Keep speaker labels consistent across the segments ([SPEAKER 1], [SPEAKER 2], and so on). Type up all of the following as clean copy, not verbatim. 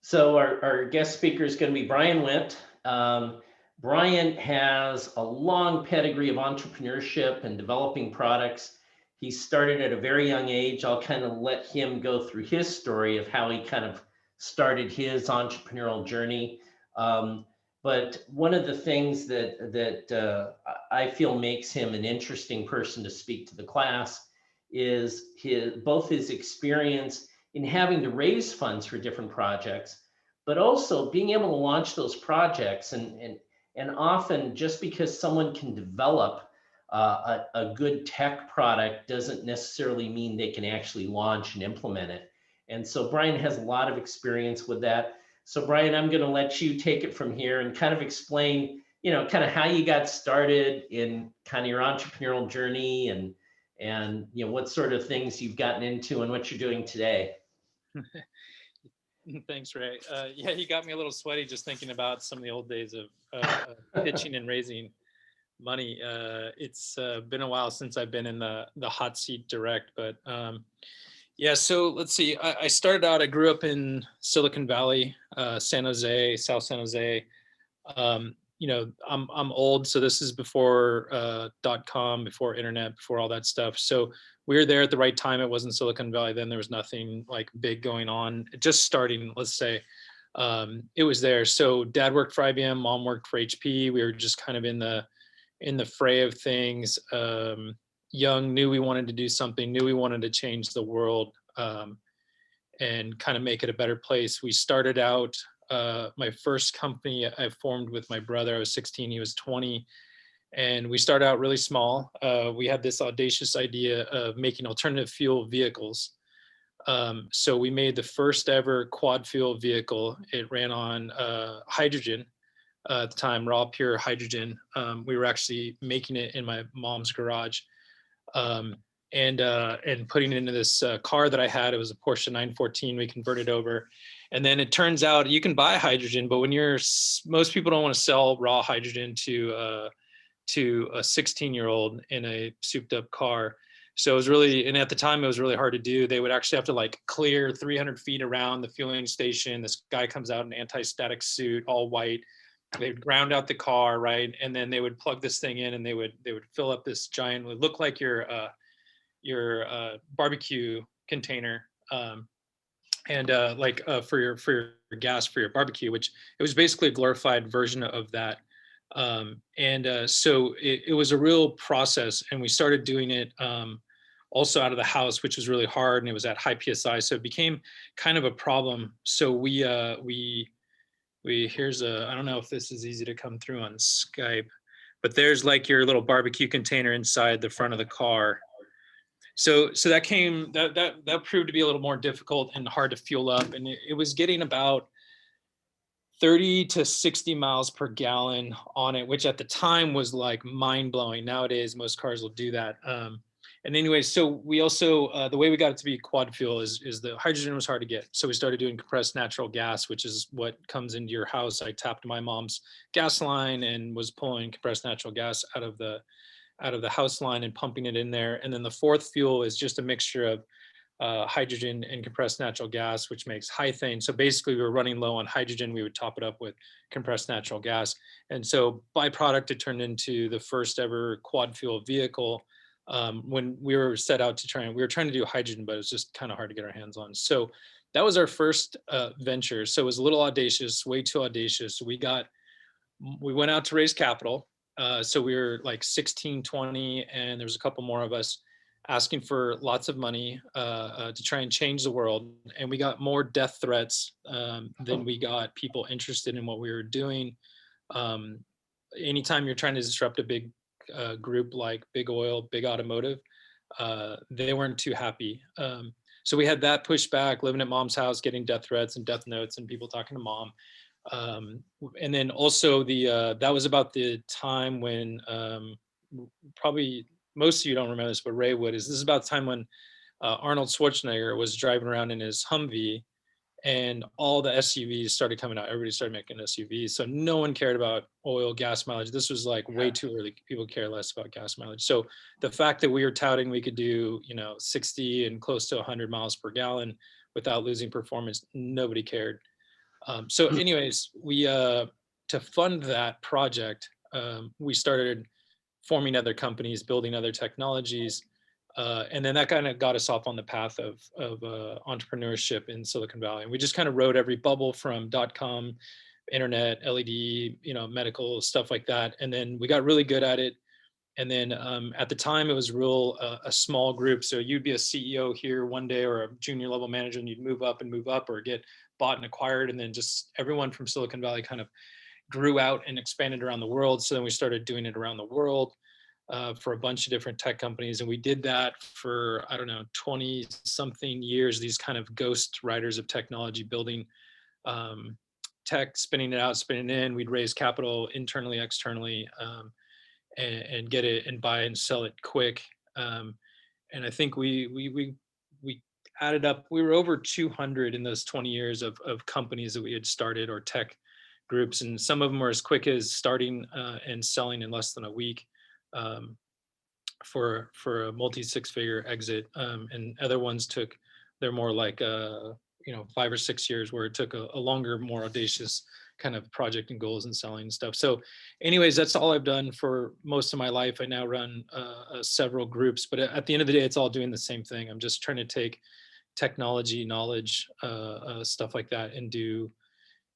[SPEAKER 1] So our guest speaker is going to be Bryan Went. Bryan has a long pedigree of entrepreneurship and developing products. He started at a very young age. I'll kind of let him go through his story of how he kind of started his entrepreneurial journey. Um, but one of the things that I feel makes him an interesting person to speak to the class is his experience in having to raise funds for different projects, but also being able to launch those projects. And often just because someone can develop a good tech product doesn't necessarily mean they can actually launch and implement it. And so Bryan has a lot of experience with that. So Bryan, I'm going to let you take it from here and kind of explain, kind of how you got started in kind of your entrepreneurial journey and what sort of things you've gotten into and what you're doing today.
[SPEAKER 2] Thanks, Ray. Yeah, you got me a little sweaty just thinking about some of the old days of pitching and raising money. It's been a while since I've been in the hot seat direct, but yeah. So let's see. I started out. I grew up in Silicon Valley, San Jose, South San Jose. I'm old, so this is before .com, before internet, before all that stuff. So we were there at the right time. It wasn't Silicon Valley then. There was nothing like big going on. Just starting, let's say. It was there. So dad worked for IBM, mom worked for HP. We were just kind of in the fray of things. Young, knew we wanted to do something, knew we wanted to change the world, and kind of make it a better place. We started out. My first company I formed with my brother. I was 16, he was 20. And we started out really small. We had this audacious idea of making alternative fuel vehicles. So we made the first ever quad fuel vehicle. It ran on hydrogen at the time, raw pure hydrogen. We were actually making it in my mom's garage. And putting it into this car that I had. It was a Porsche 914. We converted over. And then it turns out you can buy hydrogen, but most people don't want to sell raw hydrogen to a 16-year-old in a souped up car. So it was really, and at the time it was really hard to do. They would actually have to like clear 300 feet around the fueling station. This guy comes out in an anti-static suit, all white. They would ground out the car, right? And then they would plug this thing in and they would fill up this giant, would look like your barbecue container, for your gas for your barbecue, which it was basically a glorified version of that. So it was a real process, and we started doing it also out of the house, which was really hard, and it was at high PSI, so it became kind of a problem. So we here's I don't know if this is easy to come through on Skype, but there's like your little barbecue container inside the front of the car. So that proved to be a little more difficult and hard to fuel up, and it was getting about 30 to 60 miles per gallon on it, which at the time was like mind blowing. Nowadays, most cars will do that. And anyway, so we also, the way we got it to be quad fuel is the hydrogen was hard to get. So we started doing compressed natural gas, which is what comes into your house. I tapped my mom's gas line and was pulling compressed natural gas out of the house line and pumping it in there. And then the fourth fuel is just a mixture of hydrogen and compressed natural gas, which makes hythane. So basically we were running low on hydrogen. We would top it up with compressed natural gas. And so byproduct, it turned into the first ever quad fuel vehicle. When we were set out to we were trying to do hydrogen, but it was just kind of hard to get our hands on. So that was our first venture. So it was a little audacious, way too audacious. We went out to raise capital. So we were like 16, 20, and there was a couple more of us asking for lots of money to try and change the world. And we got more death threats than we got people interested in what we were doing. Anytime you're trying to disrupt a big group like big oil, big automotive, they weren't too happy. So we had that pushback, living at mom's house, getting death threats and death notes and people talking to mom. And then also that was about the time when probably most of you don't remember this, but Ray would. This is about the time when Arnold Schwarzenegger was driving around in his Humvee, and all the SUVs started coming out. Everybody started making SUVs, so no one cared about oil, gas mileage. This was like way too early. People care less about gas mileage. So the fact that we were touting we could do 60 and close to 100 miles per gallon without losing performance, nobody cared. So anyways, we to fund that project, we started forming other companies, building other technologies. And then that kind of got us off on the path of entrepreneurship in Silicon Valley. And we just kind of rode every bubble from .com, internet, LED, medical, stuff like that. And then we got really good at it. And then at the time, it was a small group. So you'd be a CEO here one day or a junior level manager, and you'd move up or get bought and acquired. And then just everyone from Silicon Valley kind of grew out and expanded around the world. So then we started doing it around the world for a bunch of different tech companies. And we did that for, 20 something years, these kind of ghost writers of technology, building tech, spinning it out, spinning it in. We'd raise capital internally, externally, and get it and buy and sell it quick. And I think we added up, we were over 200 in those 20 years of companies that we had started, or tech groups. And some of them were as quick as starting and selling in less than a week for a multi-six-figure exit. And other ones they're more like 5 or 6 years, where it took a longer, more audacious kind of project and goals and selling stuff. So anyways, that's all I've done for most of my life. I now run several groups, but at the end of the day, it's all doing the same thing. I'm just trying to take technology, knowledge, stuff like that, and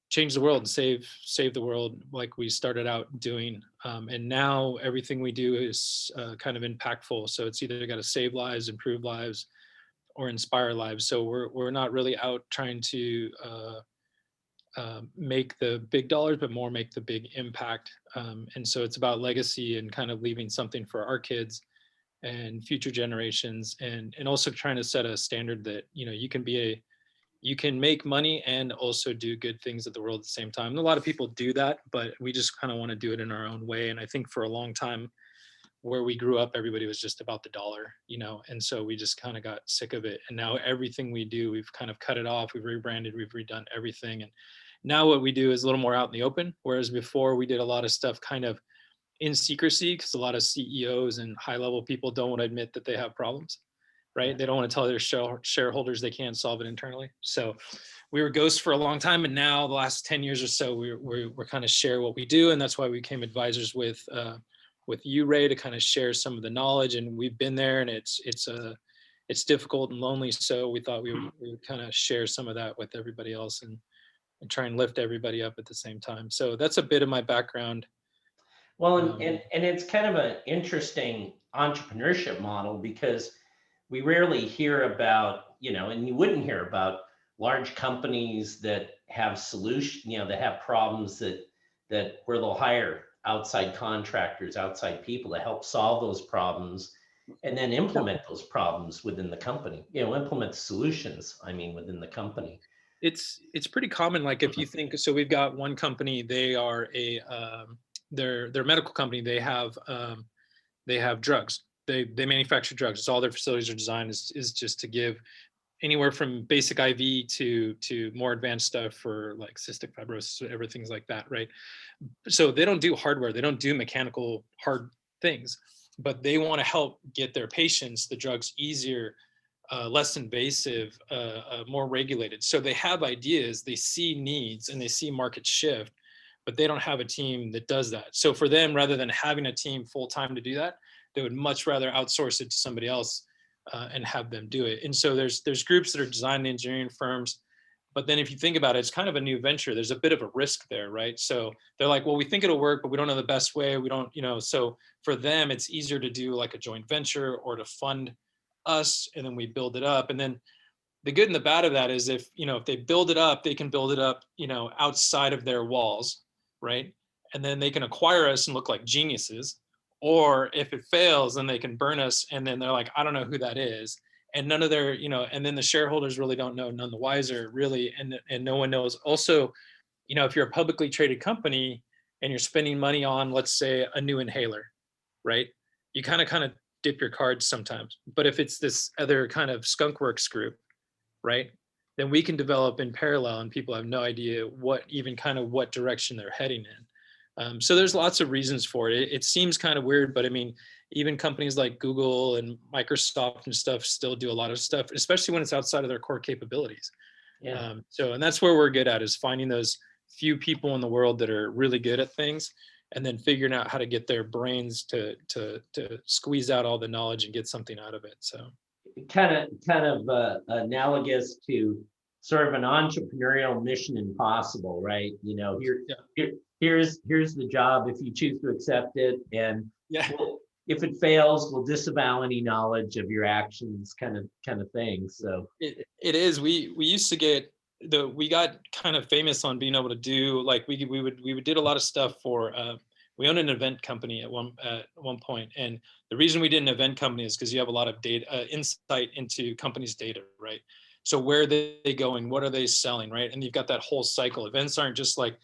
[SPEAKER 2] change the world, save the world, like we started out doing. And now everything we do is kind of impactful. So it's either got to save lives, improve lives, or inspire lives. So we're not really out trying to make the big dollars, but more make the big impact. And so it's about legacy and kind of leaving something for our kids and future generations, and also trying to set a standard that you can make money and also do good things at the world at the same time. And a lot of people do that, but we just kind of want to do it in our own way. And I think for a long time, where we grew up, everybody was just about the dollar, and so we just kind of got sick of it. And now everything we do, we've kind of cut it off, we've rebranded, we've redone everything. And now what we do is a little more out in the open, whereas before we did a lot of stuff kind of in secrecy, because a lot of CEOs and high level people don't want to admit that they have problems, right? They don't want to tell their shareholders they can't solve it internally. So we were ghosts for a long time, and now the last 10 years or so, we're kind of share what we do. And that's why we became advisors with you, Ray, to kind of share some of the knowledge. And we've been there, and it's difficult and lonely. So we thought we would kind of share some of that with everybody else, and try and lift everybody up at the same time. So that's a bit of my background.
[SPEAKER 1] Well, and it's kind of an interesting entrepreneurship model, because we rarely hear about, and you wouldn't hear about large companies that have that have problems that where they'll hire outside contractors, outside people to help solve those problems, and then implement those problems within the company, implement solutions, within the company.
[SPEAKER 2] It's pretty common. Like if you think, so we've got one company, they are they're a medical company. They have drugs. They manufacture drugs. It's all their facilities are designed is just to give anywhere from basic IV to more advanced stuff for like cystic fibrosis, everything's like that, right? So they don't do hardware. They don't do mechanical hard things, but they want to help get their patients the drugs easier, less invasive, more regulated. So they have ideas, they see needs, and they see market shift, but they don't have a team that does that. So for them, rather than having a team full time to do that, they would much rather outsource it to somebody else and have them do it. And so there's groups that are design and engineering firms, but then if you think about it, it's kind of a new venture. There's a bit of a risk there, right? So they're like, well, we think it'll work, but we don't know the best way. We don't, so for them, it's easier to do like a joint venture or to fund us, and then we build it up. And then the good and the bad of that is if they build it up, they can build it up, outside of their walls, right? And then they can acquire us and look like geniuses. Or if it fails, then they can burn us, and then they're like, I don't know who that is. And none of their, and then the shareholders really don't know, none the wiser, really, and no one knows. Also, if you're a publicly traded company and you're spending money on, let's say, a new inhaler, right? You kind of dip your cards sometimes. But if it's this other kind of skunkworks group, right, then we can develop in parallel, and people have no idea what direction they're heading in. So there's lots of reasons for it. It seems kind of weird, but even companies like Google and Microsoft and stuff still do a lot of stuff, especially when it's outside of their core capabilities.
[SPEAKER 1] Yeah.
[SPEAKER 2] So, and that's where we're good at, is finding those few people in the world that are really good at things, and then figuring out how to get their brains to squeeze out all the knowledge and get something out of it. So
[SPEAKER 1] Kind of analogous to sort of an entrepreneurial mission impossible, right?
[SPEAKER 2] yeah,
[SPEAKER 1] Here's the job if you choose to accept it, and
[SPEAKER 2] yeah.
[SPEAKER 1] if it fails, we'll disavow any knowledge of your actions, kind of thing. So
[SPEAKER 2] It is. We used to get we got kind of famous on being able to do, like, we would did a lot of stuff for we owned an event company at one point, and the reason we did an event company is because you have a lot of data, insight into companies' data, right? So where are they going? What are they selling, right? And you've got that whole cycle. Events aren't just like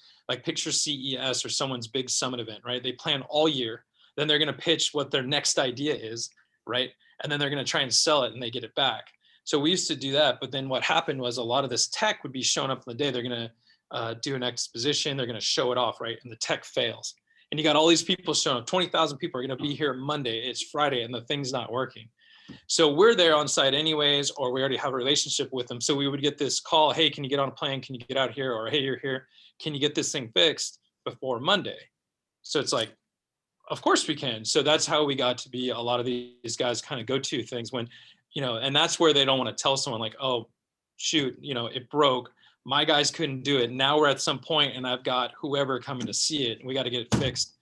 [SPEAKER 2] picture CES or someone's big summit event, right? They plan all year, then they're going to pitch what their next idea is, right? And then they're going to try and sell it, and they get it back. So we used to do that, but then what happened was a lot of this tech would be showing up in the day. They're going to do an exposition, they're going to show it off, right? And the tech fails. And you got all these people showing up. 20,000 people are going to be here Monday. It's Friday, and the thing's not working. So we're there on site anyways, or we already have a relationship with them. So we would get this call, hey, can you get on a plane? Can you get out here? Or hey, you're here. Can you get this thing fixed before Monday? So it's like, of course we can. So that's how we got to be a lot of these guys kind of go-to things when, and that's where they don't want to tell someone like, oh, shoot, it broke. My guys couldn't do it. Now we're at some point and I've got whoever coming to see it. And we got to get it fixed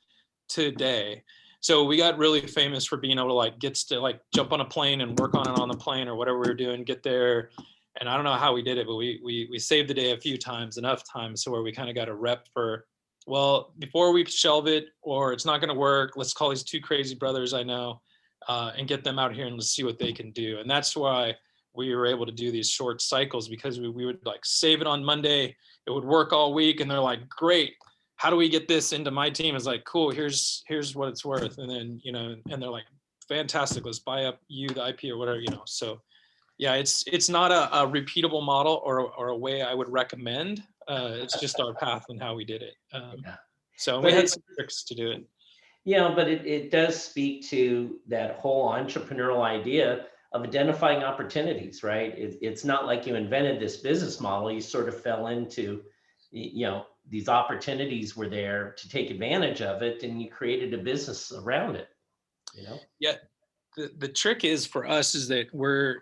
[SPEAKER 2] today. So we got really famous for being able to jump on a plane and work on it on the plane or whatever we were doing, get there. And I don't know how we did it, but we saved the day a few times, enough times, so where we kind of got a rep for, well, before we shelve it or it's not going to work, let's call these two crazy brothers I know and get them out here and let's see what they can do. And that's why we were able to do these short cycles, because we would like save it on Monday. It would work all week. And they're like, great. How do we get this into my team? It's like, cool, here's what it's worth. And then, and they're like, fantastic, let's buy up the IP or whatever, So yeah, it's not a repeatable model or a way I would recommend. It's just our path and how we did it.
[SPEAKER 1] yeah.
[SPEAKER 2] So
[SPEAKER 1] But
[SPEAKER 2] we had some tricks to do it.
[SPEAKER 1] but it does speak to that whole entrepreneurial idea of identifying opportunities, right? It's not like you invented this business model. You sort of fell into, these opportunities were there to take advantage of it, and you created a business around it,
[SPEAKER 2] Yeah, the trick is for us is that we're,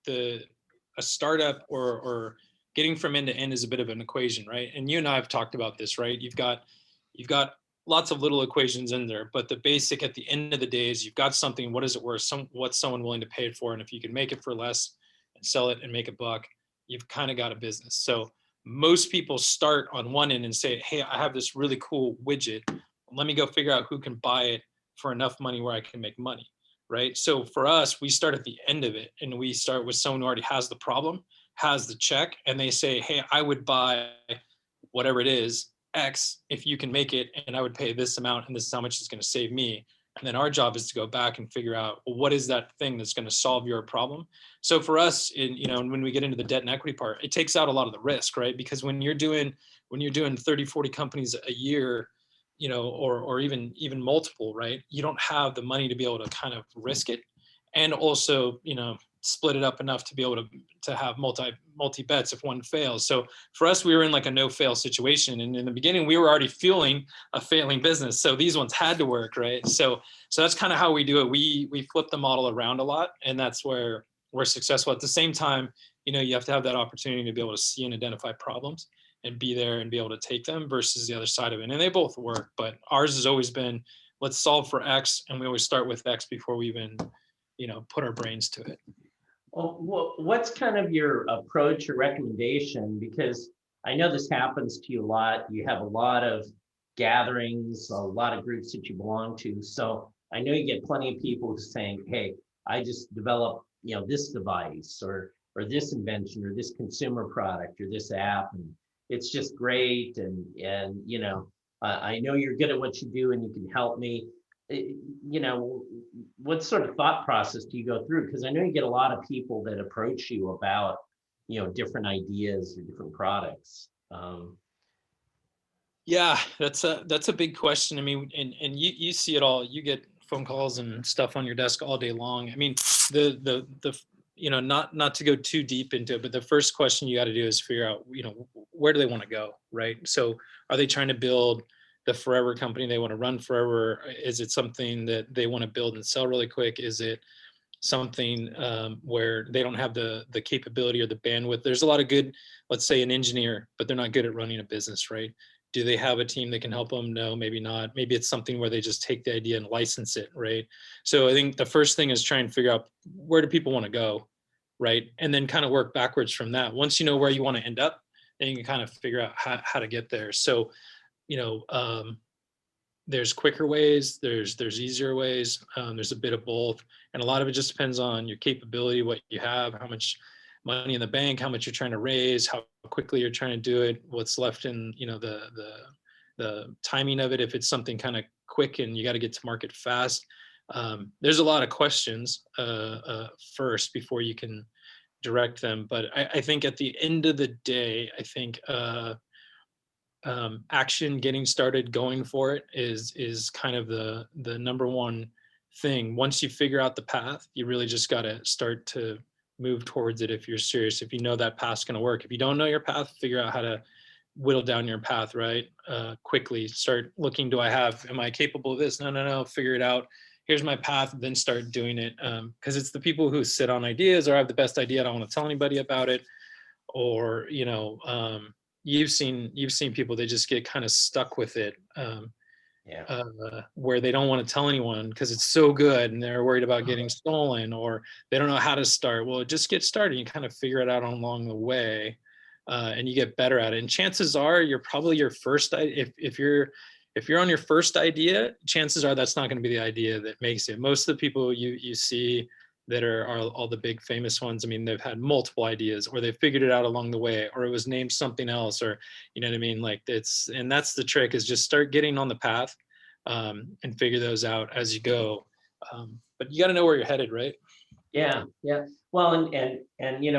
[SPEAKER 2] a startup or getting from end to end is a bit of an equation, right? And you and I have talked about this, right? You've got lots of little equations in there, but the basic at the end of the day is you've got something. What is it worth? What's someone willing to pay it for? And if you can make it for less and sell it and make a buck, you've kind of got a business. So most people start on one end and say, hey, I have this really cool widget. Let me go figure out who can buy it for enough money where I can make money, right? So for us, we start at the end of it, and we start with someone who already has the problem, has the check, and they say, hey, I would buy whatever it is, X, if you can make it, and I would pay this amount, and this is how much it's going to save me. And then our job is to go back and figure out, well, what is that thing that's going to solve your problem? So for us, when we get into the debt and equity part, it takes out a lot of the risk, right? Because when you're doing 30, 40 companies a year, or even multiple, right? You don't have the money to be able to kind of risk it, and also, split it up enough to be able to have multi bets if one fails. So for us, we were in like a no fail situation, and in the beginning, we were already fueling a failing business. So these ones had to work, right? So that's kind of how we do it. We flip the model around a lot, and that's where we're successful. At the same time, you have to have that opportunity to be able to see and identify problems and be there and be able to take them, versus the other side of it. And they both work, but ours has always been, let's solve for X. And we always start with X before we even, put our brains to it.
[SPEAKER 1] Well, what's kind of your approach or recommendation? Because I know this happens to you a lot. You have a lot of gatherings, a lot of groups that you belong to. So I know you get plenty of people saying, hey, I just developed, this device or this invention or this consumer product or this app, and it's just great. And I know you're good at what you do and you can help me. What sort of thought process do you go through? Because I know you get a lot of people that approach you about, different ideas or different products.
[SPEAKER 2] Yeah, that's a big question. I mean, and you see it all. You get phone calls and stuff on your desk all day long. I mean, the not to go too deep into it, but the first question you got to do is figure out, where do they want to go, right? So are they trying to build the forever company they want to run forever? Is it something that they want to build and sell really quick? Is it something where they don't have the capability or the bandwidth? There's a lot of good, let's say an engineer, but they're not good at running a business, right? Do they have a team that can help them? No, maybe not. Maybe it's something where they just take the idea and license it, right? So I think the first thing is try and figure out, where do people want to go, right? And then kind of work backwards from that. Once you know where you want to end up, then you can kind of figure out how to get there. So, there's quicker ways, there's easier ways, there's a bit of both, and a lot of it just depends on your capability, what you have, how much money in the bank, how much you're trying to raise, how quickly you're trying to do it, what's left in the timing of it. If it's something kind of quick and you got to get to market fast, there's a lot of questions first before you can direct them. But I think at the end of the day, I think action, getting started, going for it is kind of the number one thing. Once you figure out the path, you really just got to start to move towards it if you're serious, if you know that path's going to work. If you don't know your path, figure out how to whittle down your path, right? Quickly start looking, am I capable of this? No, figure it out. Here's my path, then start doing it. Because it's the people who sit on ideas or have the best idea, I don't want to tell anybody about it. Or, you've seen people, they just get kind of stuck with it, where they don't want to tell anyone because it's so good and they're worried about getting stolen, or they don't know how to start. Well, just get started. You kind of figure it out along the way, and you get better at it. And chances are you're probably your first, if you're on your first idea, chances are that's not going to be the idea that makes it. Most of the people you see that are all the big famous ones, I mean, they've had multiple ideas, or they figured it out along the way, or it was named something else, or you know what I mean? Like and that's the trick, is just start getting on the path, and figure those out as you go. But you got to know where you're headed, right?
[SPEAKER 1] Yeah. Well, and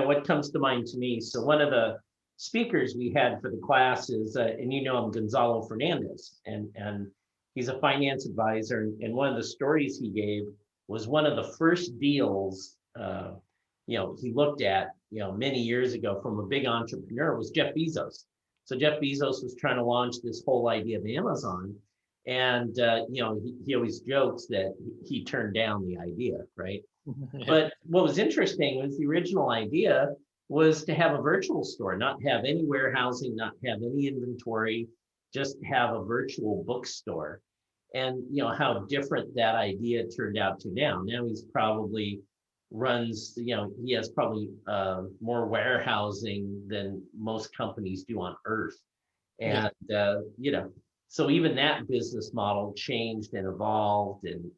[SPEAKER 1] what comes to mind to me, so one of the speakers we had for the class is, and him, Gonzalo Fernandez, and he's a finance advisor. And one of the stories he gave was one of the first deals, he looked at, many years ago from a big entrepreneur, was Jeff Bezos. So Jeff Bezos was trying to launch this whole idea of Amazon. And, he always jokes that he turned down the idea, right? But what was interesting was the original idea was to have a virtual store, not have any warehousing, not have any inventory, just have a virtual bookstore. And how different that idea turned out to now. Now he's probably runs, he has probably more warehousing than most companies do on earth. And, so even that business model changed and evolved. And,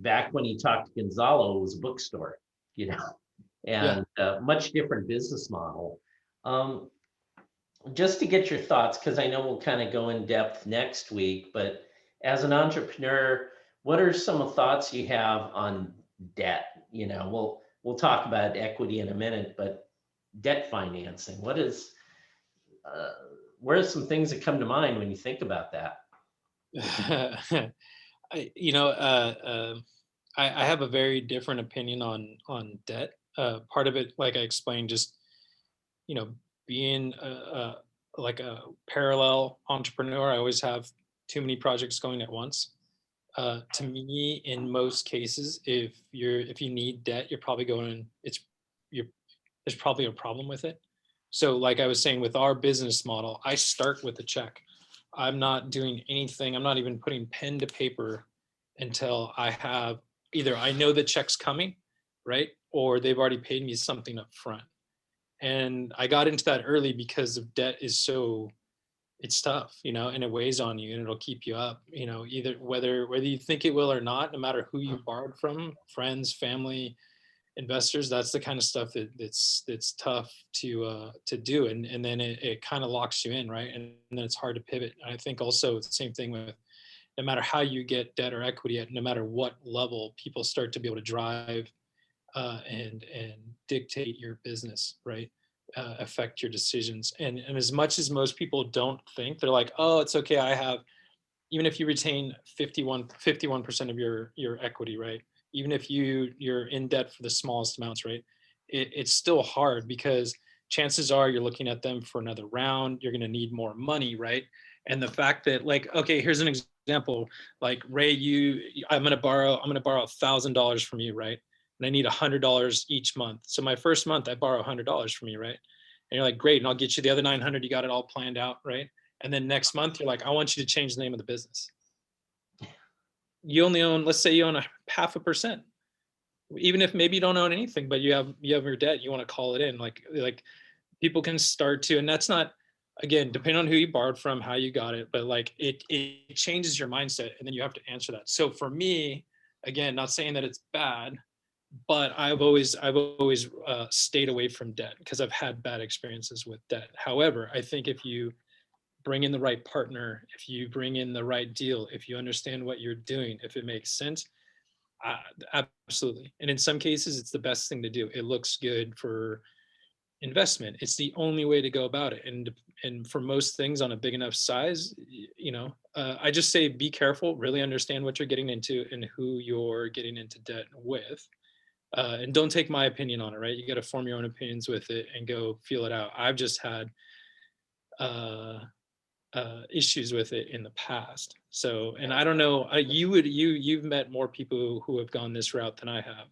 [SPEAKER 1] back when he talked to Gonzalo, it was a bookstore, and much different business model. Just to get your thoughts, because I know we'll kind of go in depth next week, but as an entrepreneur, what are some thoughts you have on debt? We'll talk about equity in a minute, but debt financing, what are some things that come to mind when you think about that?
[SPEAKER 2] I have a very different opinion on debt. Part of it, like I explained, just being like a parallel entrepreneur, I always have too many projects going at once. To me, in most cases, if you need debt, there's probably a problem with it. So like I was saying, with our business model, I start with a check. I'm not doing anything. I'm not even putting pen to paper until I know the check's coming, right? Or they've already paid me something up front. And I got into that early because of debt it's tough, and it weighs on you and it'll keep you up, either whether you think it will or not, no matter who you borrowed from, friends, family, investors. That's the kind of stuff that's tough to do. And then it kind of locks you in, right? And then it's hard to pivot. And I think also the same thing with, no matter how you get debt or equity at no matter what level, people start to be able to drive and dictate your business, right? Affect your decisions. And as much as most people don't think, they're like, oh, it's okay, even if you retain 51% of your equity, right? even if you're in debt for the smallest amounts, right? It's still hard because chances are you're looking at them for another round. You're going to need more money, right? And the fact that, like, okay, here's an example. Like, Ray, I'm going to borrow $1,000 from you, right? And I need $100 each month. So my first month I borrow $100 from you, right? And you're like, great, and I'll get you the other 900. You got it all planned out, right? And then next month you're like, I want you to change the name of the business. You only own, let's say you own 0.5%. Even if maybe you don't own anything, but you have your debt, you want to call it in. Like people can start to, and that's not, again, depending on who you borrowed from, how you got it, but like it changes your mindset, and then you have to answer that. So for me, again, not saying that it's bad, but I've always stayed away from debt because I've had bad experiences with debt. However, I think if you bring in the right partner, if you bring in the right deal, if you understand what you're doing, if it makes sense, absolutely. And in some cases, it's the best thing to do. It looks good for investment. It's the only way to go about it. And for most things on a big enough size, I just say be careful, really understand what you're getting into and who you're getting into debt with. And don't take my opinion on it, right? You got to form your own opinions with it and go feel it out. I've just had issues with it in the past. So, and I don't know, you've met more people who have gone this route than I have.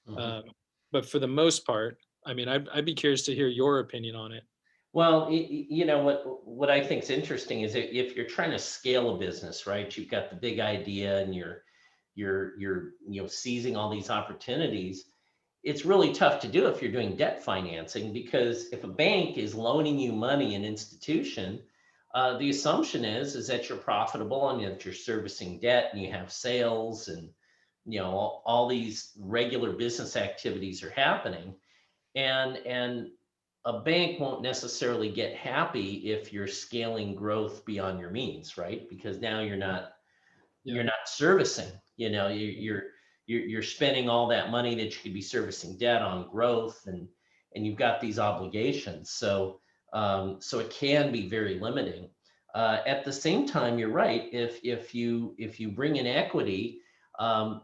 [SPEAKER 1] Mhm.
[SPEAKER 2] But for the most part, I mean, I'd be curious to hear your opinion on it.
[SPEAKER 1] Well, you know what I think is interesting is that if you're trying to scale a business, right? You've got the big idea and you're seizing all these opportunities. It's really tough to do if you're doing debt financing, because if a bank is loaning you money, an institution, the assumption is that you're profitable and that you're servicing debt and you have sales, and all these regular business activities are happening. And a bank won't necessarily get happy if you're scaling growth beyond your means, right? Because now you're not
[SPEAKER 2] Yeah.
[SPEAKER 1] servicing. You're spending all that money that you could be servicing debt on growth, and you've got these obligations. So it can be very limiting. At the same time, you're right. If you bring in equity,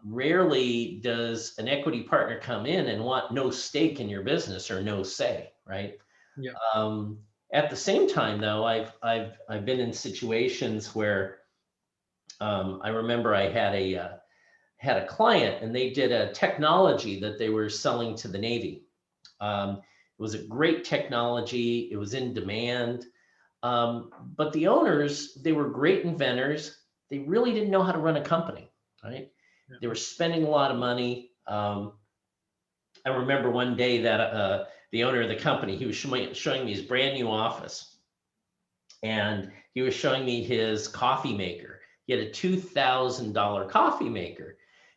[SPEAKER 1] rarely does an equity partner come in and want no stake in your business or no say, right?
[SPEAKER 2] Yeah.
[SPEAKER 1] At the same time, though, I've been in situations where I remember I had a client, and they did a technology that they were selling to the Navy. It was a great technology. It was in demand. But the owners, they were great inventors. They really didn't know how to run a company, right?
[SPEAKER 2] Yeah.
[SPEAKER 1] They were spending a lot of money. I remember one day that the owner of the company, he was showing me his brand new office, and he was showing me his coffee maker. He had a $2,000 coffee maker.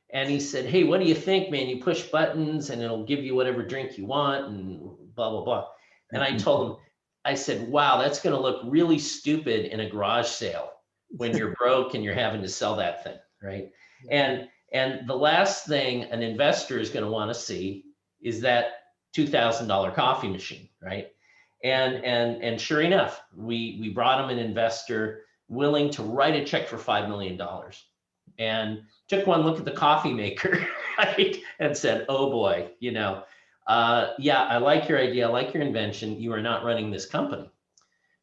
[SPEAKER 1] And he said, "Hey, what do you think, man? You push buttons and it'll give you whatever drink you want and blah, blah, blah." And I told him, I said, "Wow, that's going to look really stupid in a garage sale when you're broke and you're having to sell that thing, right?" And the last thing an investor is going to want to see is that $2,000 coffee machine, right? And sure enough, we brought him an investor willing to write a check for $5 million, and took one look at the coffee maker, right? And said, "Oh boy, yeah, I like your idea. I like your invention. You are not running this company.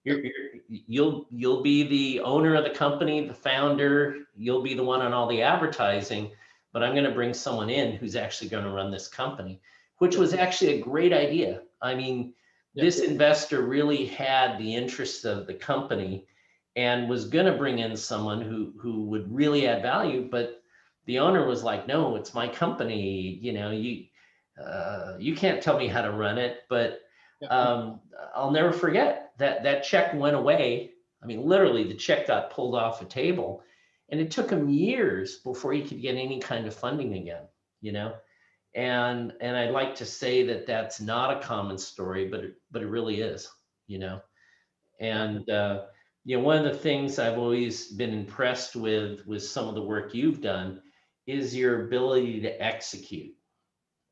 [SPEAKER 1] You'll be the owner of the company, the founder. You'll be the one on all the advertising, but I'm going to bring someone in who's actually going to run this company," which was actually a great idea. I mean, this investor really had the interests of the company and was going to bring in someone who would really add value, but the owner was like, "No, it's my company. You can't tell me how to run it." But I'll never forget that check went away. I mean, literally, the check got pulled off a table, and it took him years before he could get any kind of funding again. And I'd like to say that that's not a common story, but it really is. And one of the things I've always been impressed with some of the work you've done is your ability to execute.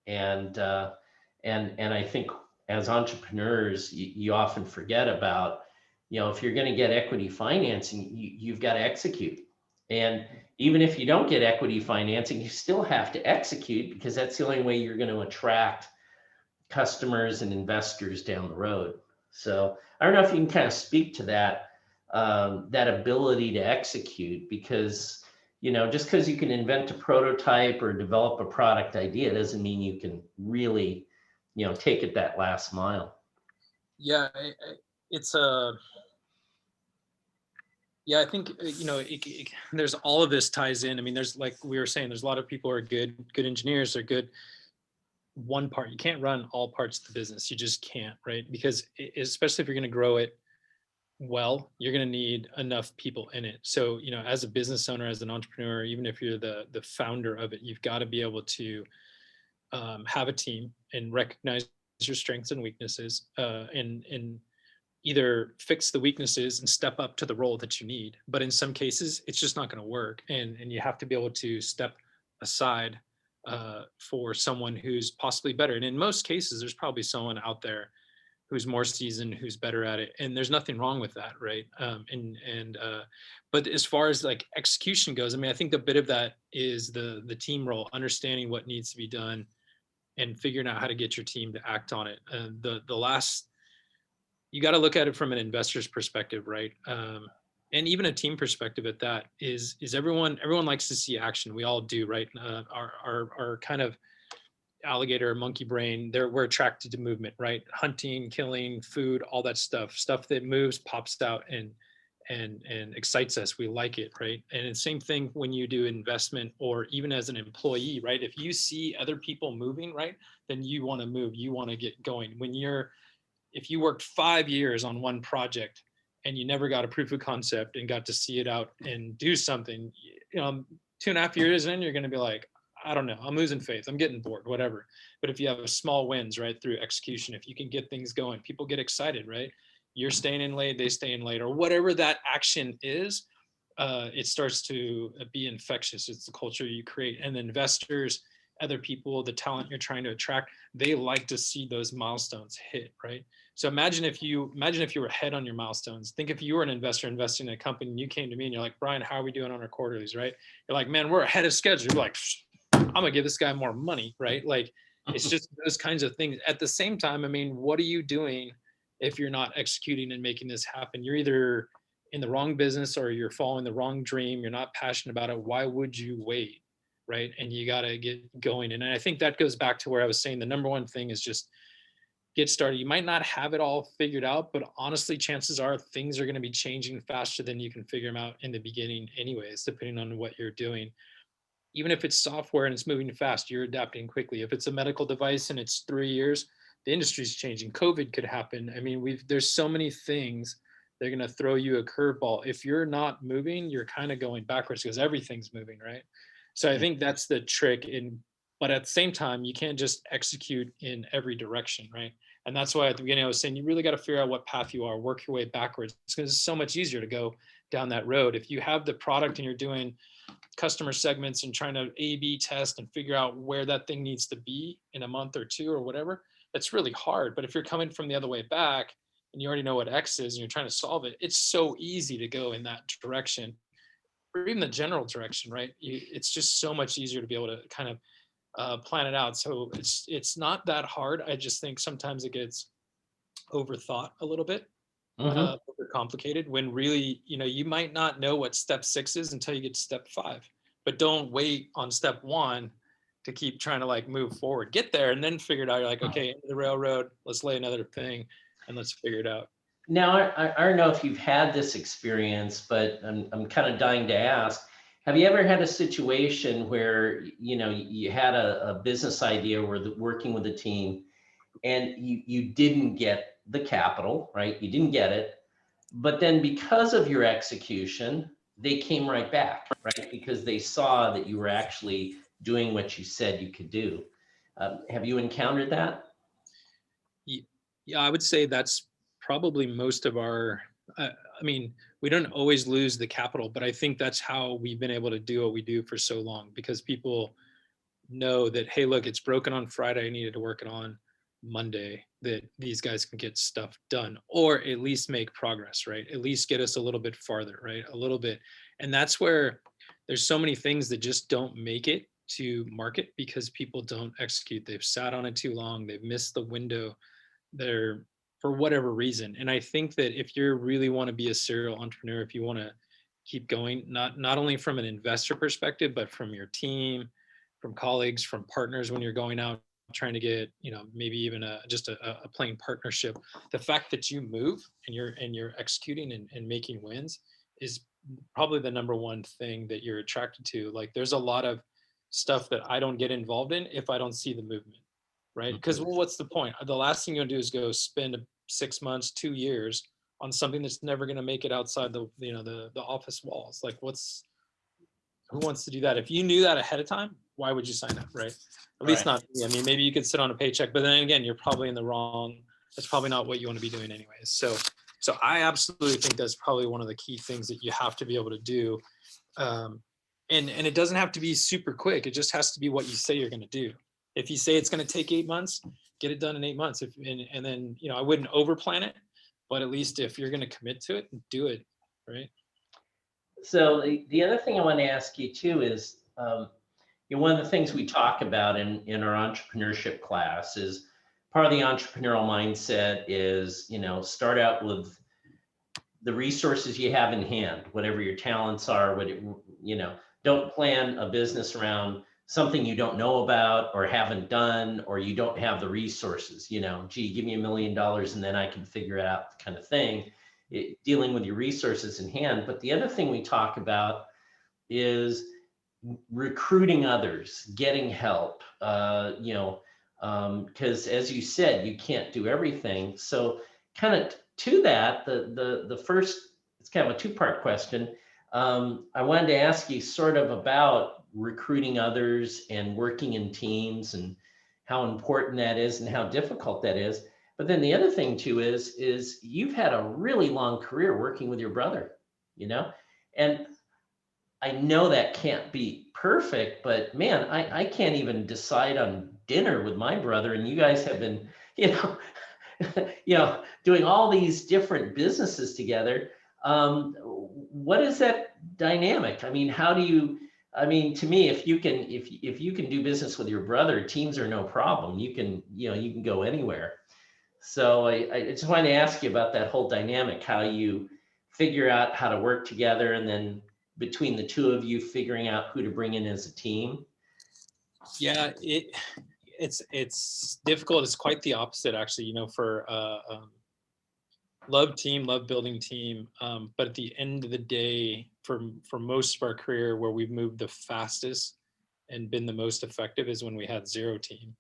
[SPEAKER 1] And I think as entrepreneurs, you often forget about, if you're going to get equity financing, you've got to execute. And even if you don't get equity financing, you still have to execute, because that's the only way you're going to attract customers and investors down the road. So I don't know if you can kind of speak to that, that ability to execute, because, just because you can invent a prototype or develop a product idea doesn't mean you can really, take it that last mile.
[SPEAKER 2] Yeah, it's a yeah, I think there's all of this ties in. I mean, there's, like we were saying, there's a lot of people who are good engineers, they're good one part. You can't run all parts of the business. You just can't, right? Because especially if you're going to grow it well, you're going to need enough people in it. So, as a business owner, as an entrepreneur, even if you're the founder of it, you've got to be able to have a team and recognize your strengths and weaknesses, and either fix the weaknesses and step up to the role that you need. But in some cases, it's just not going to work, and you have to be able to step aside for someone who's possibly better. And in most cases, there's probably someone out there who's more seasoned, who's better at it, and there's nothing wrong with that, right? But as far as like execution goes, I mean, I think a bit of that is the team role, understanding what needs to be done and figuring out how to get your team to act on it. The last, you got to look at it from an investor's perspective, right? And even a team perspective at that is everyone likes to see action. We all do, right? Our kind of alligator monkey brain, we're attracted to movement, right? Hunting, killing, food, all that stuff that moves, pops out, and excites us. We like it, right? And the same thing when you do investment, or even as an employee, right? If you see other people moving, right, then you want to move, you want to get going. If you worked 5 years on one project and you never got a proof of concept and got to see it out and do something, 2.5 years in, you're going to be like, I don't know, I'm losing faith, I'm getting bored, whatever. But if you have a small wins, right, through execution, if you can get things going, people get excited, right? You're staying in late, they stay in late, or whatever that action is, it starts to be infectious. It's the culture you create. And the investors, other people, the talent you're trying to attract, they like to see those milestones hit, right? So imagine if you were ahead on your milestones. Think if you were an investor investing in a company and you came to me and you're like, Bryan, how are we doing on our quarterlies, right? You're like, man, we're ahead of schedule. You're like, I'm gonna give this guy more money, right? Like, it's just those kinds of things. At the same time, I mean, what are you doing if you're not executing and making this happen? You're either in the wrong business or you're following the wrong dream. You're not passionate about it. Why would you wait, right? And you got to get going. And I think that goes back to where I was saying the number one thing is just get started. You might not have it all figured out, but honestly, chances are things are going to be changing faster than you can figure them out in the beginning anyways, depending on what you're doing. Even if it's software and it's moving fast, you're adapting quickly. If it's a medical device and it's 3 years, the industry's changing. COVID could happen. I mean, there's so many things. They're going to throw you a curveball. If you're not moving, you're kind of going backwards because everything's moving, right? So I think that's the trick. But at the same time, you can't just execute in every direction, right? And that's why at the beginning I was saying you really got to figure out what path you are, work your way backwards, because it's so much easier to go down that road. If you have the product and you're doing customer segments and trying to A/B test and figure out where that thing needs to be in a month or two or whatever, that's really hard. But if you're coming from the other way back and you already know what X is and you're trying to solve it, it's so easy to go in that direction, or even the general direction, right? It's just so much easier to be able to kind of plan it out. So it's not that hard. I just think sometimes it gets overthought a little bit, complicated, when really, you might not know what step 6 is until you get to step 5. But don't wait on step 1 to keep trying to like move forward. Get there and then figure it out. You're like, okay, into the railroad, let's lay another thing and let's figure it out.
[SPEAKER 1] Now, I don't know if you've had this experience, but I'm kind of dying to ask. Have you ever had a situation where, you had a business idea where working with a team, and you didn't get the capital, right? You didn't get it. But then because of your execution, they came right back, right? Because they saw that you were actually doing what you said you could do. Have you encountered that?
[SPEAKER 2] Yeah, I would say that's probably most of our, I mean, we don't always lose the capital, but I think that's how we've been able to do what we do for so long, because people know that, hey, look, it's broken on Friday, I needed to work it on Monday, that these guys can get stuff done, or at least make progress, right? At least get us a little bit farther, right? A little bit. And that's where there's so many things that just don't make it to market because people don't execute. They've sat on it too long. They've missed the window. They're for whatever reason. And I think that if you really want to be a serial entrepreneur, if you want to keep going, not only from an investor perspective, but from your team, from colleagues, from partners when you're going out trying to get, maybe even just a plain partnership, the fact that you move and you're executing and making wins is probably the number one thing that you're attracted to. Like there's a lot of stuff that I don't get involved in if I don't see the movement, right? Because well, what's the point? The last thing you'll do is go spend 6 months, 2 years on something that's never going to make it outside the office walls. Like who wants to do that? If you knew that ahead of time, why would you sign up, right? At least
[SPEAKER 1] Right.
[SPEAKER 2] not me. I mean, maybe you could sit on a paycheck, but then again, you're probably in the wrong. That's probably not what you want to be doing anyways. So I absolutely think that's probably one of the key things that you have to be able to do. And it doesn't have to be super quick. It just has to be what you say you're going to do. If you say it's going to take 8 months, get it done in 8 months. And then, I wouldn't overplan it, but at least if you're going to commit to it, do it. Right.
[SPEAKER 1] So the other thing I want to ask you too is, one of the things we talk about in our entrepreneurship class is part of the entrepreneurial mindset is, start out with the resources you have in hand, whatever your talents are, don't plan a business around something you don't know about or haven't done, or you don't have the resources, gee, give me $1 million and then I can figure it out kind of thing. Dealing with your resources in hand. But the other thing we talk about is recruiting others, getting help, because as you said, you can't do everything. So kind of to that, the first, it's kind of a two-part question. I wanted to ask you sort of about recruiting others and working in teams and how important that is and how difficult that is. But then the other thing too is you've had a really long career working with your brother, and I know that can't be perfect, but man, I can't even decide on dinner with my brother, and you guys have been, doing all these different businesses together. What is that dynamic? I mean, how do you? I mean, to me, if you can do business with your brother, teams are no problem. You can go anywhere. So I just wanted to ask you about that whole dynamic, how you figure out how to work together, and then between the two of you figuring out who to bring in as a team.
[SPEAKER 2] Yeah, it's difficult. It's quite the opposite, actually. For love building team. But at the end of the day, for most of our career, where we've moved the fastest and been the most effective is when we had zero team.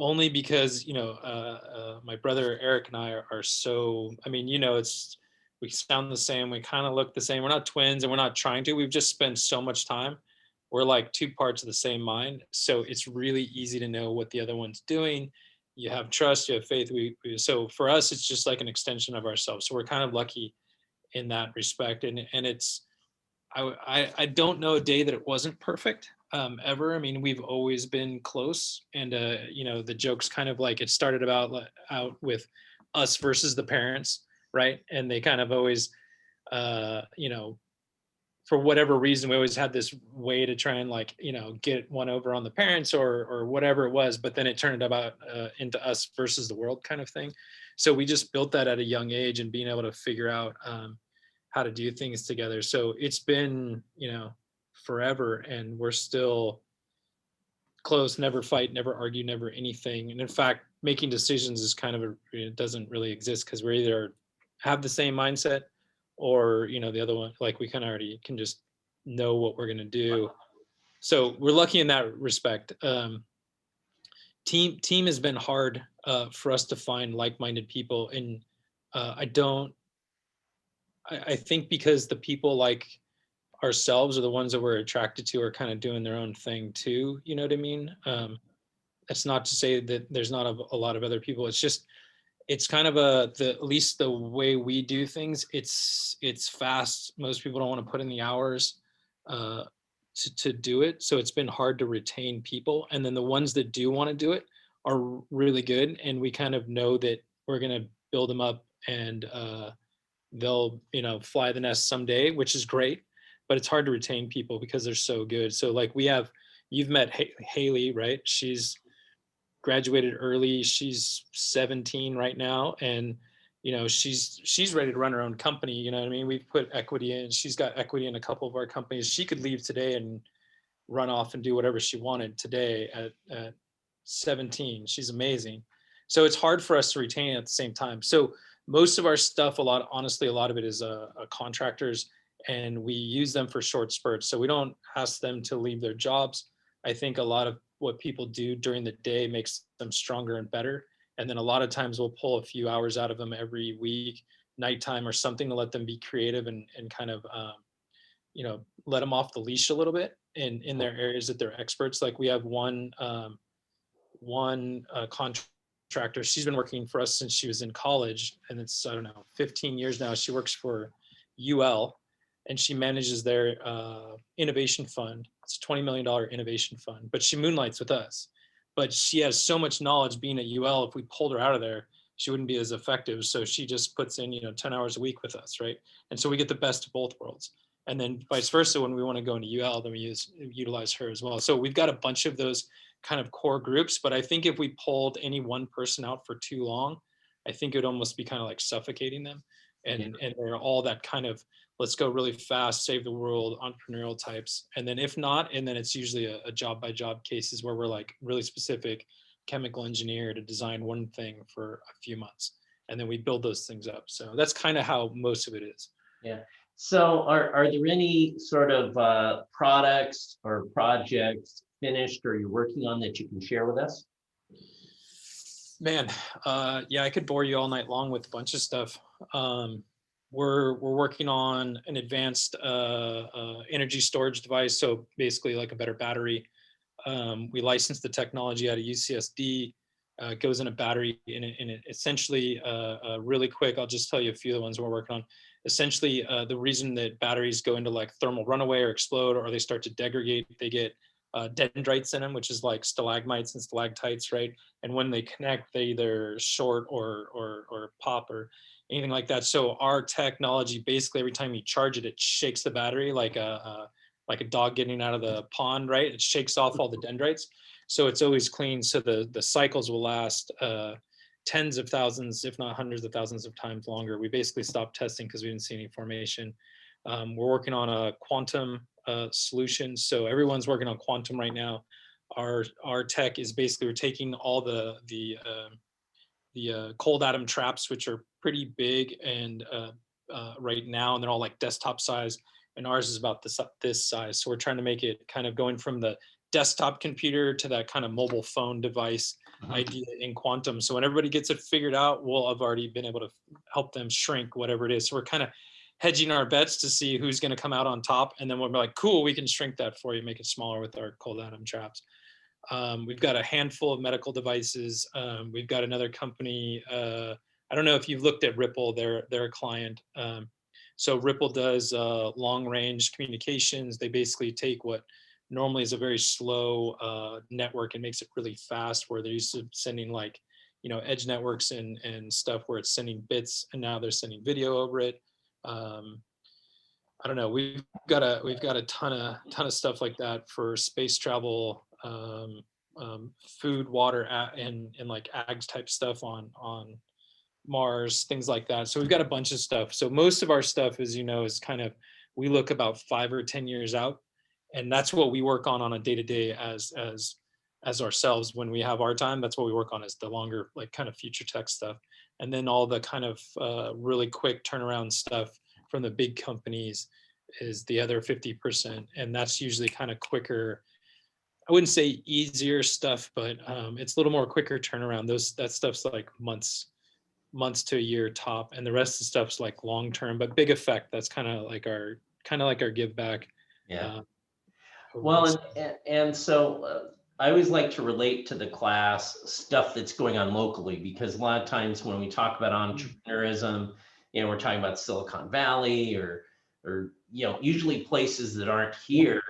[SPEAKER 2] Only because my brother Eric and I are so. I mean, we sound the same. We kind of look the same. We're not twins, and we're not trying to. We've just spent so much time. We're like two parts of the same mind, so it's really easy to know what the other one's doing. You have trust, you have faith. So for us, it's just like an extension of ourselves. So we're kind of lucky in that respect, and it's. I don't know a day that it wasn't perfect ever. I mean, we've always been close, and the joke's kind of like it started out with us versus the parents, right? And they kind of always, for whatever reason, we always had this way to try and get one over on the parents or whatever it was. But then it turned about into us versus the world kind of thing. So we just built that at a young age and being able to figure out how to do things together. So it's been, forever, and we're still close, never fight, never argue, never anything. And in fact, making decisions is it doesn't really exist because we're either have the same mindset or, the other one, like we kind of already can just know what we're going to do. So we're lucky in that respect. Team has been hard for us to find like-minded people. And I think because the people like ourselves are the ones that we're attracted to are kind of doing their own thing too. You know what I mean? That's not to say that there's not a lot of other people. It's just, it's kind of at least the way we do things. It's fast. Most people don't want to put in the hours to do it. So it's been hard to retain people. And then the ones that do want to do it are really good. And we kind of know that we're going to build them up and they'll, fly the nest someday, which is great. but it's hard to retain people because they're so good. So like you've met Haley, right? She's graduated early. She's 17 right now. And, she's ready to run her own company. You know what I mean? We've put equity in. She's got equity in a couple of our companies. She could leave today and run off and do whatever she wanted today at 17. She's amazing. So it's hard for us to retain at the same time. So most of our stuff, honestly, a lot of it is contractors, and we use them for short spurts. So we don't ask them to leave their jobs. I think a lot of what people do during the day makes them stronger and better. And then a lot of times we'll pull a few hours out of them every week, nighttime or something, to let them be creative and kind of, let them off the leash a little bit in their areas that they're experts. Like we have one contractor. She's been working for us since she was in college, and it's, I don't know, 15 years now. She works for UL, and she manages their innovation fund. It's a $20 million innovation fund, but she moonlights with us. But she has so much knowledge being at UL. If we pulled her out of there, she wouldn't be as effective. So she just puts in, 10 hours a week with us, right? And so we get the best of both worlds. And then vice versa, when we want to go into UL, then we utilize her as well. So we've got a bunch of those kind of core groups. But I think if we pulled any one person out for too long, I think it would almost be kind of like suffocating them. And they're all that kind of, let's go really fast, save the world, entrepreneurial types. And then if not, and then it's usually a job by job cases where we're like really specific chemical engineer to design one thing for a few months. And then we build those things up. So that's kind of how most of it is.
[SPEAKER 1] Yeah. So are there any sort of products or projects finished or you're working on that you can share with us?
[SPEAKER 2] Man, yeah, I could bore you all night long with a bunch of stuff. We're working on an advanced energy storage device, so basically like a better battery. We licensed the technology out of UCSD. It goes in a battery, and it essentially, really quick, I'll just tell you a few of the ones we're working on. Essentially, the reason that batteries go into like thermal runaway or explode, or they start to degrade, they get dendrites in them, which is like stalagmites and stalactites, right? And when they connect, they either short or pop or anything like that. So our technology, basically, every time you charge it, it shakes the battery like a dog getting out of the pond, right? It shakes off all the dendrites, so it's always clean. So the cycles will last tens of thousands, if not hundreds of thousands of times longer. We basically stopped testing because we didn't see any formation. We're working on a quantum solution. So everyone's working on quantum right now. Our tech is basically, we're taking all the cold atom traps, which are pretty big and right now, and they're all like desktop size. And ours is about this size. So we're trying to make it kind of going from the desktop computer to that kind of mobile phone device idea in quantum. So when everybody gets it figured out, we'll have already been able to help them shrink whatever it is. So we're kind of hedging our bets to see who's going to come out on top. And then we'll be like, cool, we can shrink that for you, make it smaller with our cold atom traps. We've got a handful of medical devices. We've got another company. I don't know if you've looked at Ripple, they're a client. So Ripple does long range communications. They basically take what normally is a very slow network and makes it really fast, where they're used to sending like, edge networks and stuff where it's sending bits, and now they're sending video over it. I don't know. We've got a ton of stuff like that for space travel, food, water, and like ags type stuff on Mars, things like that. So we've got a bunch of stuff. So most of our stuff, as you know, is kind of, we look about 5 or 10 years out, and that's what we work on a day to day as ourselves. When we have our time, that's what we work on, is the longer, like kind of future tech stuff. And then all the kind of really quick turnaround stuff from the big companies is the other 50. And that's usually kind of quicker. I wouldn't say easier stuff, but it's a little more quicker turnaround. That stuff's like months to a year top, and the rest of the stuff's like long term, but big effect. That's kind of like our give back.
[SPEAKER 1] Yeah. Well, and so I always like to relate to the class stuff that's going on locally, because a lot of times when we talk about entrepreneurism, we're talking about Silicon Valley or usually places that aren't here.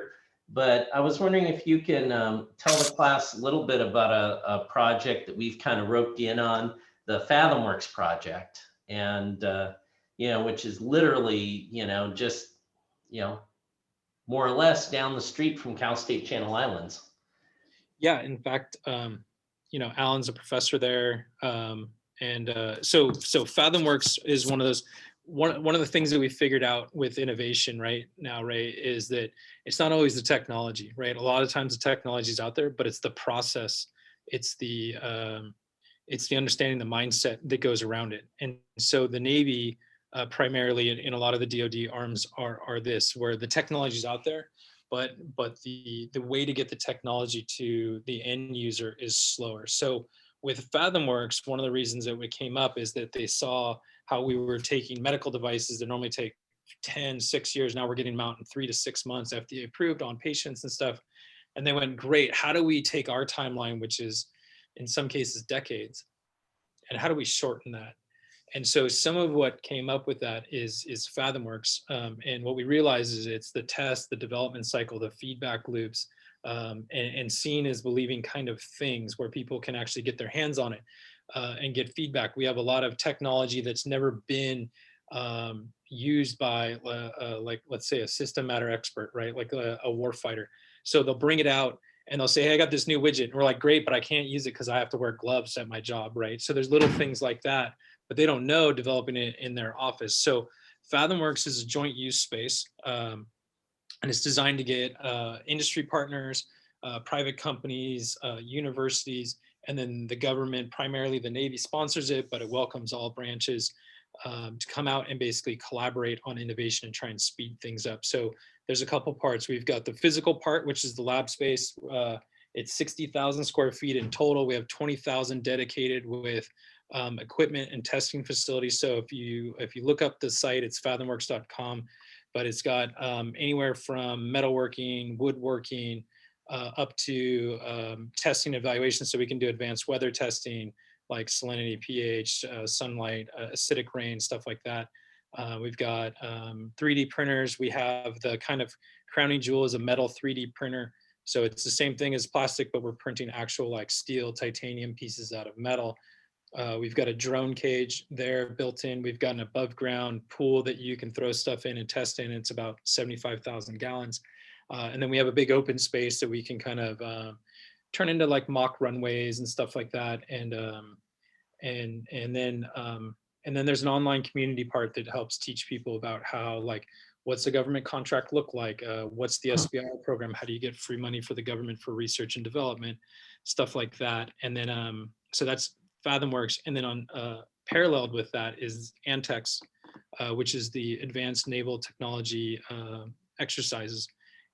[SPEAKER 1] But I was wondering if you can tell the class a little bit about a project that we've kind of roped in on, the fathomworks project, and which is literally just more or less down the street from Cal State Channel Islands.
[SPEAKER 2] Yeah, in fact, Alan's a professor there, so fathomworks is one of those. One of the things that we figured out with innovation right now, Ray, is that it's not always the technology, right? A lot of times the technology is out there, but it's the process, it's the understanding, the mindset that goes around it. And so the Navy, primarily in a lot of the DoD arms, are this, where the technology is out there, but the way to get the technology to the end user is slower. So with fathomworks, one of the reasons that it came up is that they saw how we were taking medical devices that normally take 6 years. Now we're getting them out in 3 to 6 months, FDA approved on patients and stuff. And they went, great, how do we take our timeline, which is in some cases decades, and how do we shorten that? And so some of what came up with that is fathomworks. And what we realize is it's the test, the development cycle, the feedback loops, and seeing is believing kind of things where people can actually get their hands on it and get feedback. We have a lot of technology that's never been used by like, let's say, a system matter expert, right? Like a warfighter. So they'll bring it out and they'll say, hey, I got this new widget. And we're like, great, but I can't use it because I have to wear gloves at my job, right? So there's little things like that, but they don't know developing it in their office. So fathomworks is a joint use space, and it's designed to get industry partners, private companies, universities, and then the government. Primarily the Navy sponsors it, but it welcomes all branches to come out and basically collaborate on innovation and try and speed things up. So there's a couple parts. We've got the physical part, which is the lab space. It's 60,000 square feet in total. We have 20,000 dedicated with equipment and testing facilities. So if you look up the site, it's fathomworks.com, but it's got anywhere from metalworking, woodworking, up to testing evaluation. So we can do advanced weather testing like salinity, pH, sunlight, acidic rain, stuff like that. We've got 3D printers. We have the kind of crowning jewel is a metal 3D printer. So it's the same thing as plastic, but we're printing actual like steel, titanium pieces out of metal. We've got a drone cage there built in. We've got an above ground pool that you can throw stuff in and test in. It's about 75,000 gallons. And then we have a big open space that we can kind of turn into like mock runways and stuff like that. And then there's an online community part that helps teach people about how, like, what's the government contract look like? What's the SBIR program? How do you get free money for the government for research and development, stuff like that. And then, so that's fathomworks. And then on paralleled with that is Antex, which is the Advanced Naval Technology exercises.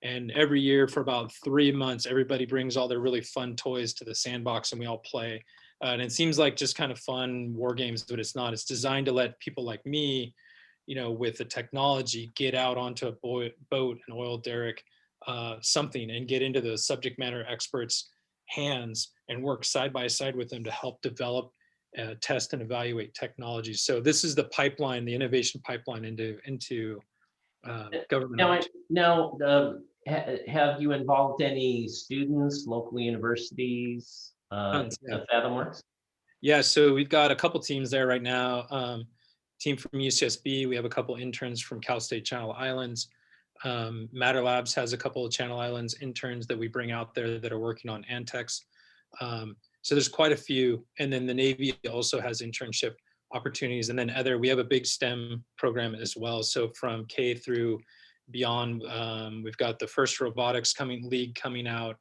[SPEAKER 2] And every year for about 3 months, everybody brings all their really fun toys to the sandbox and we all play. And it seems like just kind of fun war games, but it's not. It's designed to let people like me, with the technology, get out onto a boat, an oil derrick, something, and get into the subject matter experts' hands and work side by side with them to help develop, test, and evaluate technologies. So this is the pipeline, the innovation pipeline into government.
[SPEAKER 1] Have you involved any students, local universities,
[SPEAKER 2] Tons, yeah.
[SPEAKER 1] fathomworks?
[SPEAKER 2] Yeah, so we've got a couple teams there right now. Team from UCSB, we have a couple interns from Cal State Channel Islands. Matter Labs has a couple of Channel Islands interns that we bring out there that are working on Antex. So there's quite a few. And then the Navy also has internship opportunities. And then we have a big STEM program as well. So from K through beyond, we've got the first robotics league coming out.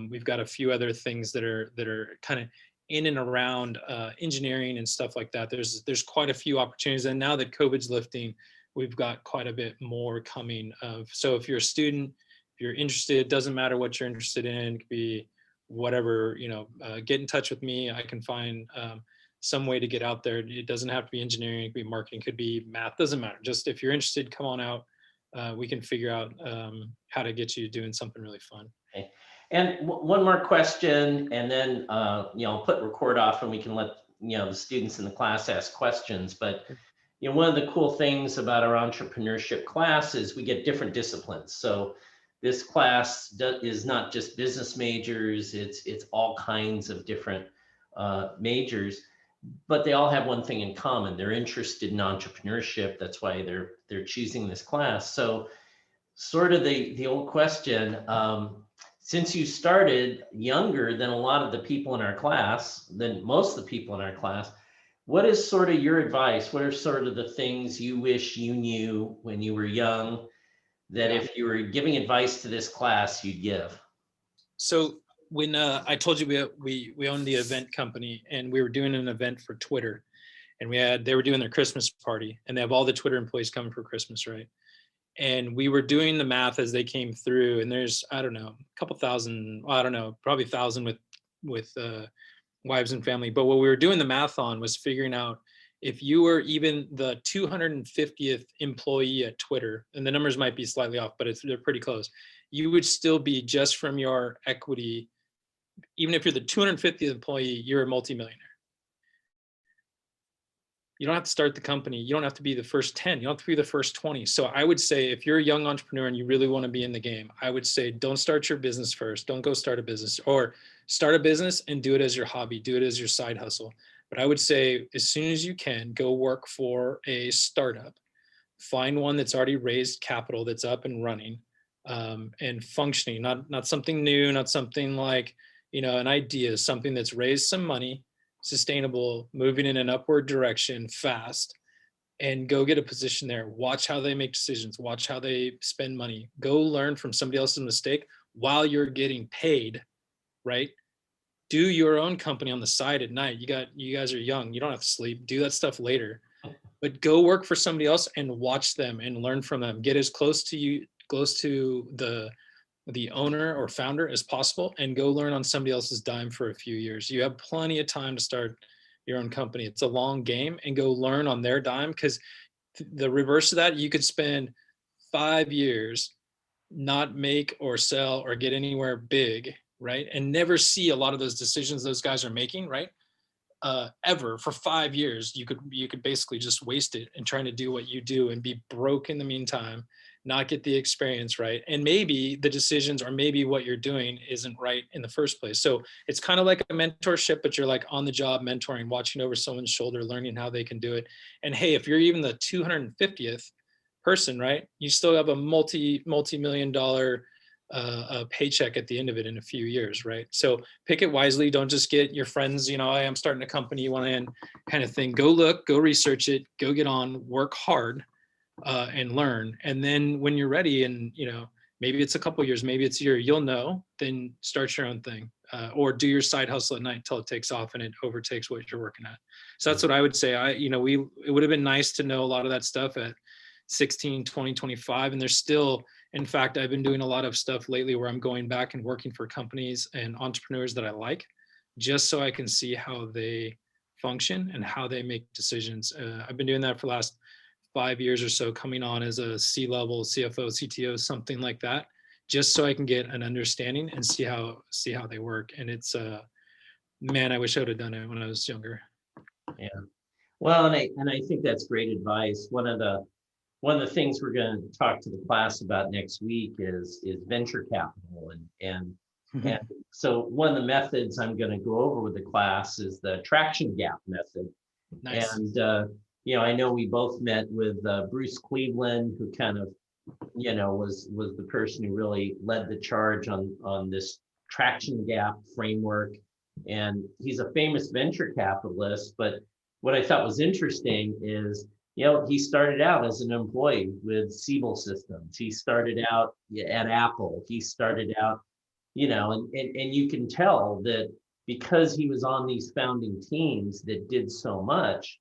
[SPEAKER 2] We've got a few other things that are kind of in and around engineering and stuff like that. There's quite a few opportunities. And now that COVID's lifting, we've got quite a bit more coming. So if you're a student, if you're interested, it doesn't matter what you're interested in. It could be whatever, get in touch with me. I can find some way to get out there. It doesn't have to be engineering, it could be marketing, it could be math, doesn't matter. Just if you're interested, come on out. We can figure out how to get you doing something really fun.
[SPEAKER 1] Okay. And one more question, and then I'll put record off and we can let the students in the class ask questions. But one of the cool things about our entrepreneurship class is we get different disciplines. So this class is not just business majors, it's all kinds of different majors, but they all have one thing in common. They're interested in entrepreneurship. That's why they're choosing this class. So sort of the old question. Since you started younger than a lot of the people in our class, than most of the people in our class, what is sort of your advice? What are sort of the things you wish you knew when you were young that
[SPEAKER 2] Yeah.
[SPEAKER 1] if you were giving advice to this class, you'd give?
[SPEAKER 2] So when I told you we owned the event company and we were doing an event for Twitter, and they were doing their Christmas party, and they have all the Twitter employees coming for Christmas, right? And we were doing the math as they came through, and there's, I don't know, a couple thousand, I don't know, probably 1,000 with wives and family. But what we were doing the math on was figuring out if you were even the 250th employee at Twitter, and the numbers might be slightly off, but they're pretty close, you would still be, just from your equity, even if you're the 250th employee, you're a multimillionaire. You don't have to start the company. You don't have to be the first 10. You don't have to be the first 20. So I would say, if you're a young entrepreneur and you really want to be in the game, I would say, don't start your business first. Don't go start a business, or start a business and do it as your hobby. Do it as your side hustle. But I would say, as soon as you can, go work for a startup. Find one that's already raised capital, that's up and running, and functioning, not something new, not something like, an idea, something that's raised some money, sustainable, moving in an upward direction fast, and go get a position there. Watch how they make decisions, watch how they spend money, go learn from somebody else's mistake while you're getting paid, right? Do your own company on the side at night. You guys are young, you don't have to sleep, do that stuff later, but go work for somebody else and watch them and learn from them. Get as close to the owner or founder as possible, and go learn on somebody else's dime for a few years. You have plenty of time to start your own company. It's a long game, and go learn on their dime, because the reverse of that, you could spend 5 years, not make or sell or get anywhere big, right? And never see a lot of those decisions those guys are making, right? Ever for 5 years, you could basically just waste it and trying to do what you do and be broke in the meantime, not get the experience, right? And maybe the decisions, or maybe what you're doing isn't right in the first place. So it's kind of like a mentorship, but you're like on the job mentoring, watching over someone's shoulder, learning how they can do it. And hey, if you're even the 250th person, right, you still have a multi-million dollar a paycheck at the end of it in a few years, right? So pick it wisely. Don't just get your friends, hey, I'm starting a company, you want to end, kind of thing. Go look, go research it, go get on, work hard, and learn. And then when you're ready, and maybe it's a couple years, maybe it's a year, you'll know, then start your own thing, or do your side hustle at night until it takes off and it overtakes what you're working at. So that's what I would say. It would have been nice to know a lot of that stuff at 16, 20, 25. And there's still, in fact, I've been doing a lot of stuff lately where I'm going back and working for companies and entrepreneurs that I like, just so I can see how they function and how they make decisions. I've been doing that for the last 5 years or so, coming on as a C-level CFO, CTO, something like that, just so I can get an understanding and see how they work. And it's man, I wish I would have done it when I was younger.
[SPEAKER 1] Yeah. Well, and I think that's great advice. One of the things we're going to talk to the class about next week is venture capital, and so one of the methods I'm going to go over with the class is the traction gap method. Nice. And I know we both met with Bruce Cleveland, who kind of was the person who really led the charge on this traction gap framework, and he's a famous venture capitalist. But what I thought was interesting is, he started out as an employee with Siebel Systems. He started out at Apple. He started out, and you can tell that because he was on these founding teams that did so much,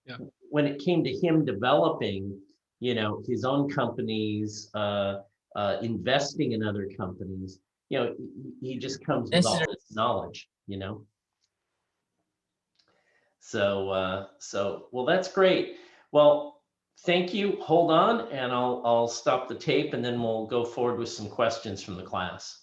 [SPEAKER 1] yeah, when it came to him developing, his own companies, investing in other companies, he just comes with all this knowledge, So, well, that's great. Well, thank you. Hold on, and I'll stop the tape, and then we'll go forward with some questions from the class.